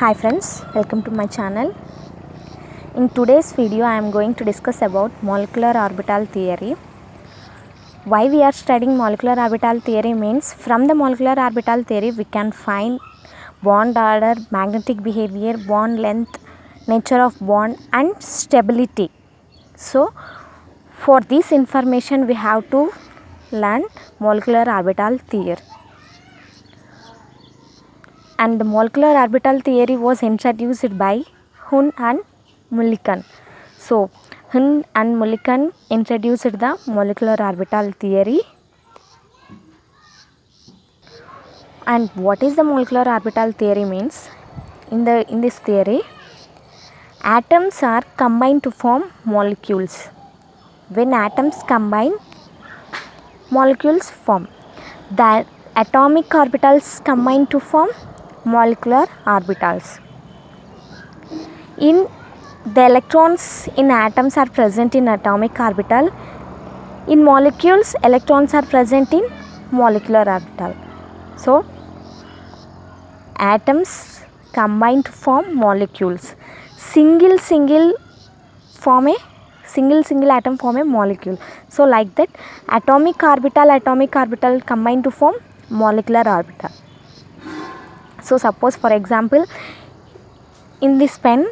Hi friends, welcome to my channel. In today's video I am going to discuss about molecular orbital theory. Why we are studying molecular orbital theory means from the molecular orbital theory we can find bond order, magnetic behavior, bond length, nature of bond and stability. So for this information we have to learn molecular orbital theory. And the molecular orbital theory was introduced by Hund and Mulliken. So, Hund and Mulliken introduced the molecular orbital theory. And what is the molecular orbital theory means? In this theory, atoms are combined to form molecules. When atoms combine, molecules form. The atomic orbitals combine to form molecular orbitals. The electrons in atoms are present in atomic orbital. In molecules, electrons are present in molecular orbital. So, atoms combine to form molecules. Single atom form a molecule. So, like that, atomic orbital combine to form molecular orbital. So, suppose for example, in this pen,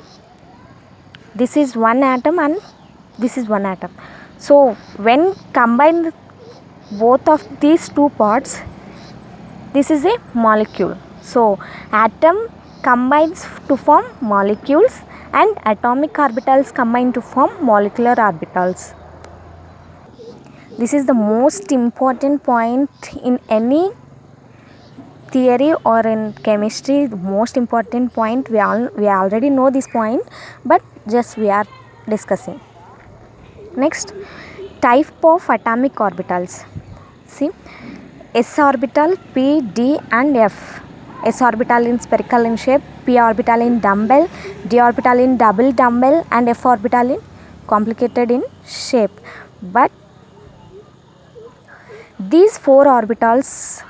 this is one atom and this is one atom. So, when combined both of these two parts, this is a molecule. So, atom combines to form molecules and atomic orbitals combine to form molecular orbitals. This is the most important point in any theory or in chemistry. The most important point, we already know this point, but just we are discussing. Next, type of atomic orbitals. See, s orbital, p, d and f. S orbital in spherical in shape, p orbital in dumbbell, d orbital in double dumbbell and f orbital in complicated in shape. But these four orbitals,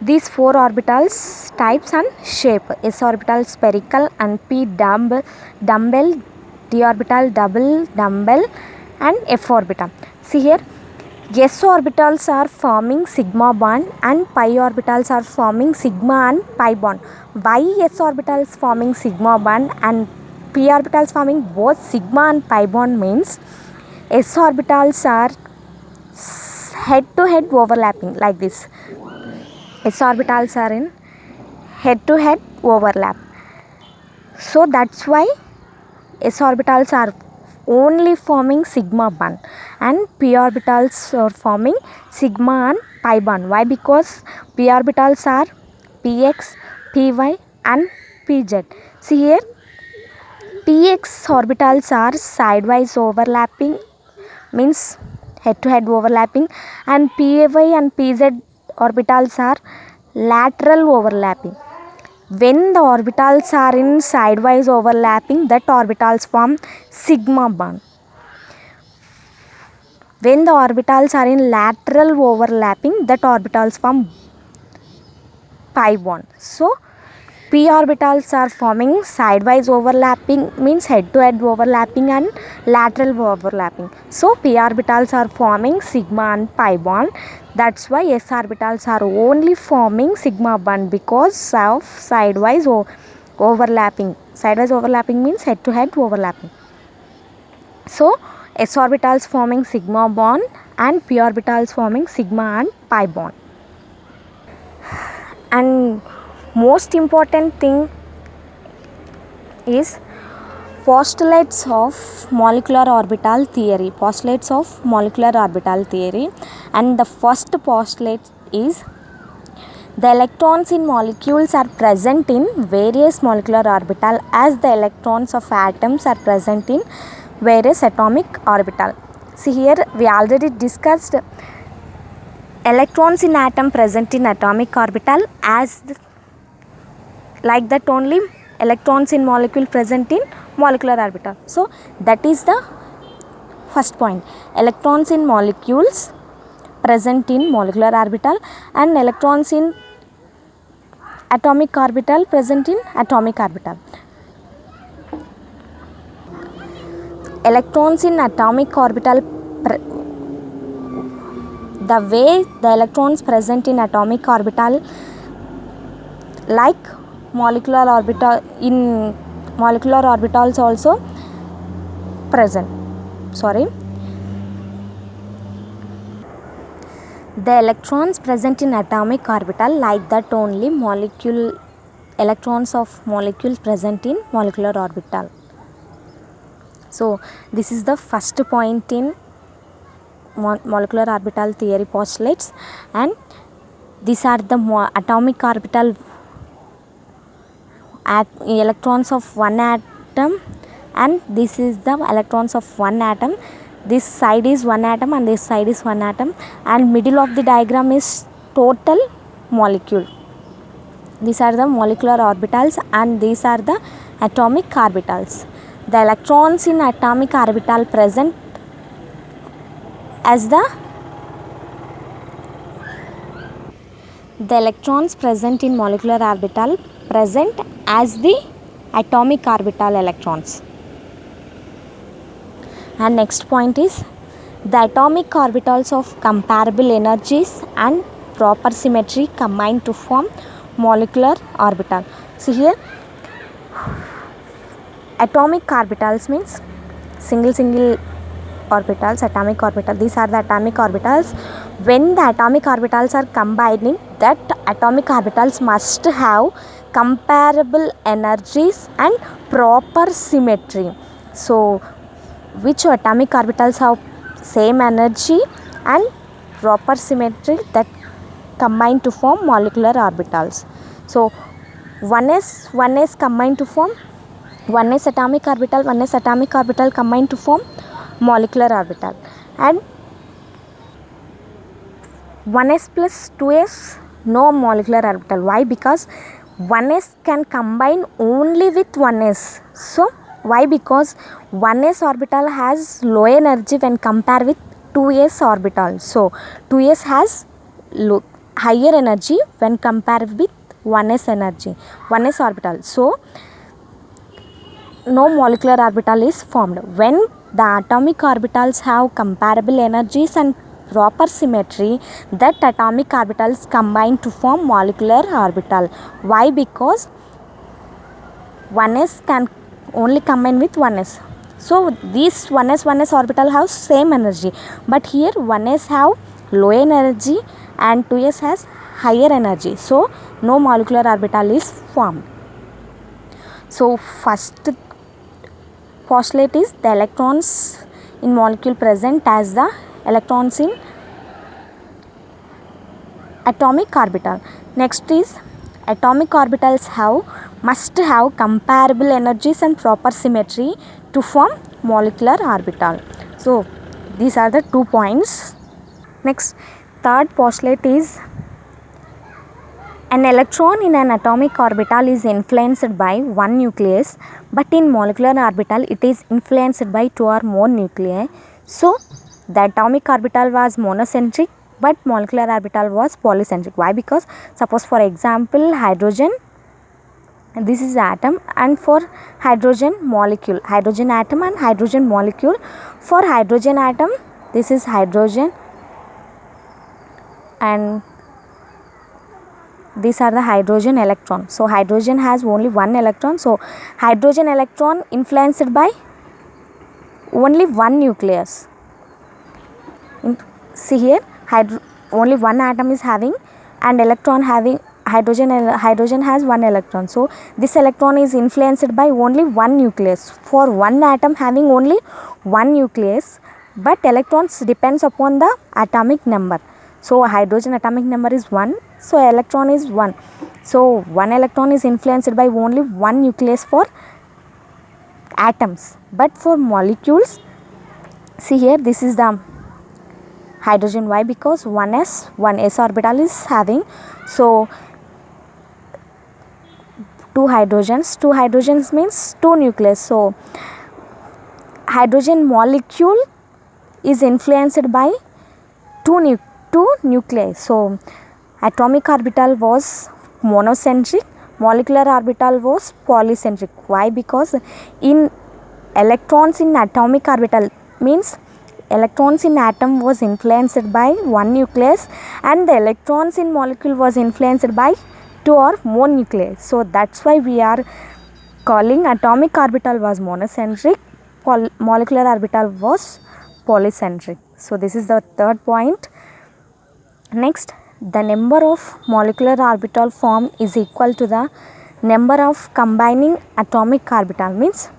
these four orbitals types and shape. S orbital spherical and p dumbbell, d orbital double dumbbell and f orbital. See here, s orbitals are forming sigma bond and pi orbitals are forming sigma and pi bond. Why s orbitals forming sigma bond and p orbitals forming both sigma and pi bond means s orbitals are head to head overlapping like this. S orbitals are in head to head overlap. So that's why s orbitals are only forming sigma bond and p orbitals are forming sigma and pi bond. Why? Because p orbitals are px, py and pz. See here, px orbitals are sidewise overlapping, means head to head overlapping, and py and pz orbitals are lateral overlapping. When the orbitals are in sidewise overlapping, that orbitals form sigma bond. When the orbitals are in lateral overlapping, that orbitals form pi bond. So, p orbitals are forming sidewise overlapping, means head to head overlapping and lateral overlapping. So, p orbitals are forming sigma and pi bond. That's why s orbitals are only forming sigma bond because of sidewise overlapping. Sidewise overlapping means head to head overlapping. So, s orbitals forming sigma bond and p orbitals forming sigma and pi bond. And most important thing is postulates of molecular orbital theory. Postulates of molecular orbital theory, and the first postulate is the electrons in molecules are present in various molecular orbital as the electrons of atoms are present in various atomic orbital. See here, we already discussed electrons in atom present in atomic orbital as like that only electrons in molecule present in molecular orbital. So, that is the first point. Electrons in molecules present in molecular orbital and electrons in atomic orbital present in atomic orbital. Electrons in atomic orbital, the way the electrons present in atomic orbital like molecular orbital, in molecular orbitals also present. The electrons present in atomic orbital like that only electrons of molecules present in molecular orbital. So this is the first point in molecular orbital theory postulates, and these are the atomic orbital electrons of one atom, and this is the electrons of one atom. This side is one atom and this side is one atom, and middle of the diagram is total molecule. These are the molecular orbitals and these are the atomic orbitals. The electrons in atomic orbital present as the electrons present in molecular orbital present as the atomic orbital electrons. And next point is the atomic orbitals of comparable energies and proper symmetry combine to form molecular orbital. So here atomic orbitals means single orbitals, atomic orbital. These are the atomic orbitals. When the atomic orbitals are combining, that atomic orbitals must have comparable energies and proper symmetry. So which atomic orbitals have same energy and proper symmetry that combine to form molecular orbitals. So 1s combine to form 1s atomic orbital, 1s atomic orbital combine to form molecular orbital, and 1s plus 2s no molecular orbital. Why? Because 1s can combine only with 1s. So why? Because 1s orbital has low energy when compared with 2s orbital. So 2s has higher energy when compared with 1s energy, 1s orbital. So no molecular orbital is formed. When the atomic orbitals have comparable energies and proper symmetry, that atomic orbitals combine to form molecular orbital. Why? Because 1s can only combine with 1s. So these 1s orbital have same energy, but here 1s have low energy and 2s has higher energy. So no molecular orbital is formed. So first postulate is the electrons in molecule present as the electrons in atomic orbital. Next is atomic orbitals must have comparable energies and proper symmetry to form molecular orbital. So these are the 2 points. Next, third postulate is an electron in an atomic orbital is influenced by one nucleus, but in molecular orbital it is influenced by 2 or more nuclei. So the atomic orbital was monocentric, but molecular orbital was polycentric. Why? Because suppose for example hydrogen, this is atom, and for hydrogen molecule, hydrogen atom and hydrogen molecule. For hydrogen atom, this is hydrogen and these are the hydrogen electron. So hydrogen has only one electron. So hydrogen electron influenced by only one nucleus. See here, only one atom is having and electron having hydrogen has one electron. So this electron is influenced by only one nucleus. For one atom having only one nucleus, but electrons depends upon the atomic number. So hydrogen atomic number is 1, so electron is 1. So one electron is influenced by only one nucleus for atoms, but for molecules, see here, this is the hydrogen. Why? Because 1s orbital is having, so 2 hydrogens means 2 nucleus. So hydrogen molecule is influenced by 2 nuclei. So atomic orbital was monocentric molecular orbital was polycentric. Why? Because in electrons in atomic orbital means electrons in atom was influenced by one nucleus, and the electrons in molecule was influenced by two or more nuclei. So that's why we are calling atomic orbital was monocentric, molecular orbital was polycentric. So this is the third point. Next, the number of molecular orbital formed is equal to the number of combining atomic orbital. Means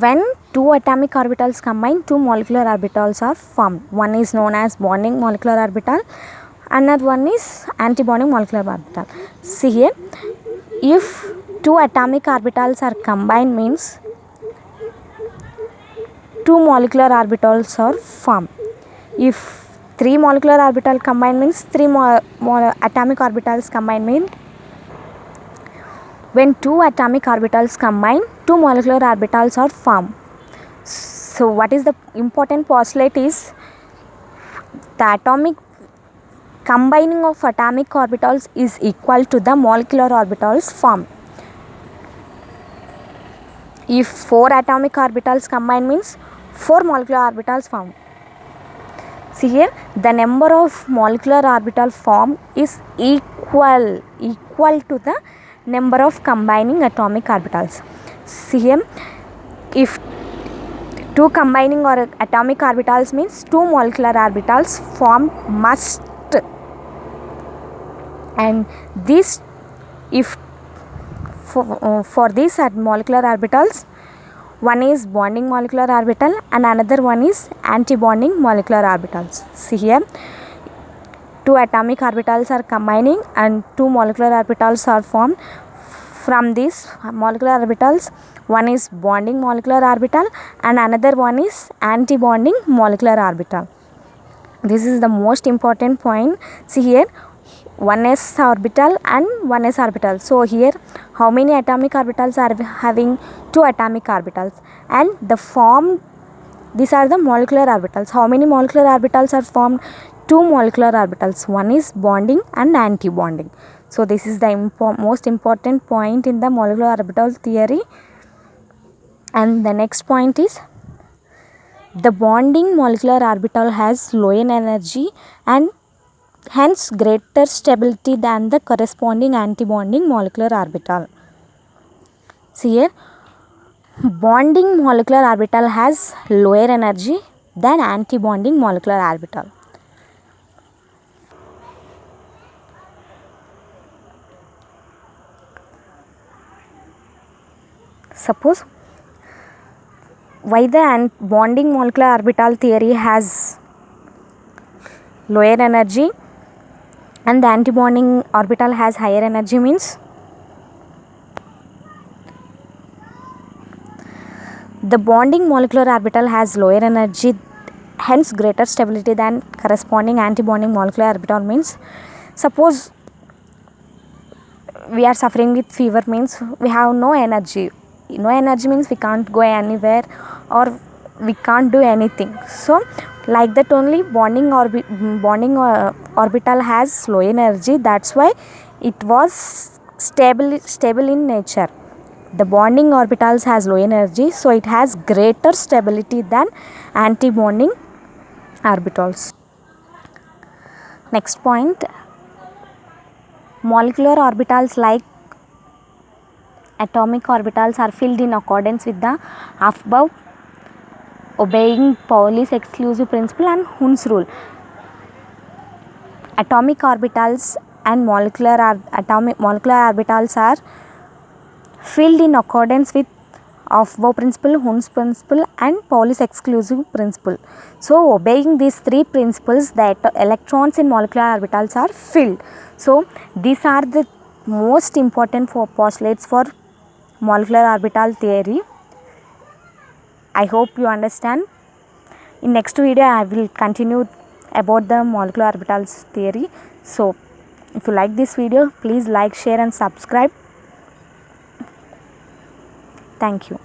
when two atomic orbitals combine, two molecular orbitals are formed. One is known as bonding molecular orbital, another one is antibonding molecular orbital. See here, if two atomic orbitals are combined means two molecular orbitals are formed. If three molecular orbital combined means three atomic orbitals combined means when two atomic orbitals combine, two molecular orbitals are formed. So what is the important postulate is the atomic combining of atomic orbitals is equal to the molecular orbitals formed. If four atomic orbitals combine means four molecular orbitals formed. See here, the number of molecular orbital formed is equal to the number of combining atomic orbitals. See here, if two combining or atomic orbitals means two molecular orbitals formed must, and this if for these molecular orbitals, one is bonding molecular orbital and another one is anti-bonding molecular orbitals. See here, two atomic orbitals are combining and two molecular orbitals are formed. From these molecular orbitals, one is bonding molecular orbital and another one is anti-bonding molecular orbital. This is the most important point. See here, 1s orbital and 1s orbital. So here how many atomic orbitals are having? Two atomic orbitals, and the formed, these are the molecular orbitals. How many molecular orbitals are formed? Two molecular orbitals. One is bonding and anti-bonding. So this is the most important point in the molecular orbital theory. And the next point is the bonding molecular orbital has lower energy and hence greater stability than the corresponding antibonding molecular orbital. See here, bonding molecular orbital has lower energy than antibonding molecular orbital. Suppose why the bonding molecular orbital theory has lower energy and the antibonding orbital has higher energy means the bonding molecular orbital has lower energy, hence greater stability than corresponding antibonding molecular orbital means, suppose we are suffering with fever means we have no energy. No energy means we can't go anywhere or we can't do anything. So like that only bonding orbital has low energy, that's why it was stable in nature. The bonding orbitals has low energy, so it has greater stability than anti-bonding orbitals. Next point, molecular orbitals like atomic orbitals are filled in accordance with the above, obeying Pauli's exclusive principle and Hund's rule. Atomic orbitals and molecular orbitals are filled in accordance with above principle, Hund's principle and Pauli's exclusive principle. So obeying these three principles, the electrons in molecular orbitals are filled. So these are the most important postulates for molecular orbital theory. I hope you understand. In next video I will continue about the molecular orbitals theory. So if you like this video, please like, share and subscribe. Thank you.